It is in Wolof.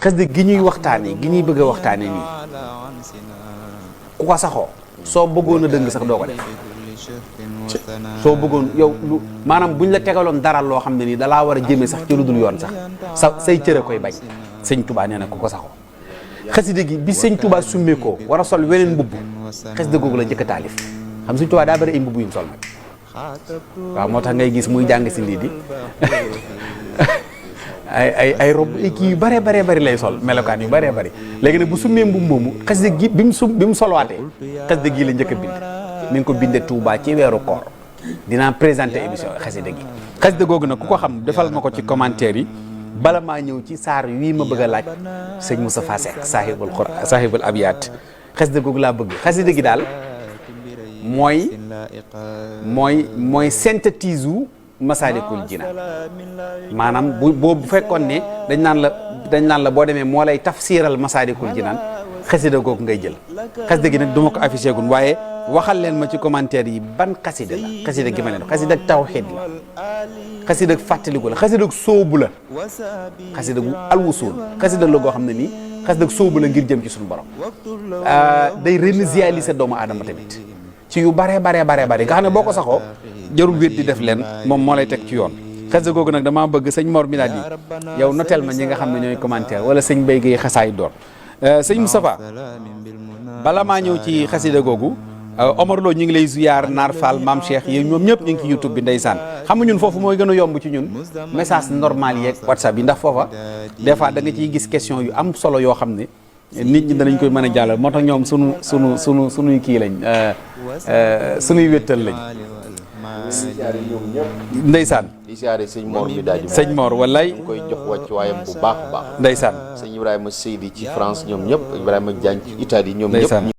xasida gi ñuy waxtaanee gi ñuy bëgg a waxtaanee nii ku ko saxoo soo bëggoon a dëng sax doo ko def soo bëggoon yow lu maanaam buñ la tegaloon dara loo xam ne nii dalaa war a jëmee sax ci lu dul yoon sax say cëre koy bañ. sëñ Touba nee na ku ko saxoo xasida gi bi sëñ Touba summeekoo war a sol weneen mbubb xasida googu la njëkk a taalif xam sëñ Touba daa bëri ay mbubb yu mu sol nag waaw moo tax ngay gis muy jàng si lii di ay rob kii yu bëree bari lay sol melokaan yu bëree bëri léegi nag bu summee mbubb moomu xasida gi bi mu solwaatee xasida gi la njëkk a bind mi ngi ko bindee Touba ci weeru koor dinaa présenter émission xasida gi xasida googu nag ku ko xam defal ma ko ci commentaire yi bala maa ñëw ci saar wii ma bëgg a laaj sëñ Moustapha Seck saahibul abiyat xasida googu laa bëgg xasida gi daal mooy synthétise u Masaalikul Jinaan maanaam bu fekkoon ne dañ naan la boo demee moo lay tafsiral Masaalikul Jinaan xasida googu ngay jël xasida gi nag duma ko affiché gun waaye waxal leen ma ci commentaire yi ban xasida la xasida gi ma leen xasida ak tawxiid la xasida ak fàttaliku la xasida ak sóobu la xasida gu alwusul xasida la goo xam ne nii xasida ak sóobu la ngir jëm ci suñu borom day réinitialiser doomu aadama tamit ci yu bare nga xam ne boo ko saxoo jarul wéet di def leen moom moo lay teg ci yoon xasida googu nag damaa bëgg sëñ Mor Milad yi yow notel ma ñi nga xam ne ñooy commentaire wala sëñ Mbaye Guèye xasaay doon sëñ Moustapha bala maa ñëw ci xasida googu Omar Lo ñu ngi lay ziyaar Naar Fall Maam Cheikh yi ñoom ñëpp ñu ngi ci YouTube bi ndeysaan xam nga ñun foofu mooy gën a yomb ci ñun message normal yeeg WhatsApp yi ndax foofa des fois da nga ciy gis question yu am solo yoo xam ne nit ñi danañ koy mën a jàllal moo tax ñoom sunuy kii lañ sunuy wéttal lañ ndeysaan di siyaare sëñ Mor mi daal sëñ Mor wallaay ñu koy jox wàcc waayam bu baax a baax ndeysaan sëñ Ibrahima Seydi ci France ñoom ñëpp Ibrahima Diagne ci Italie ñoom ñëpp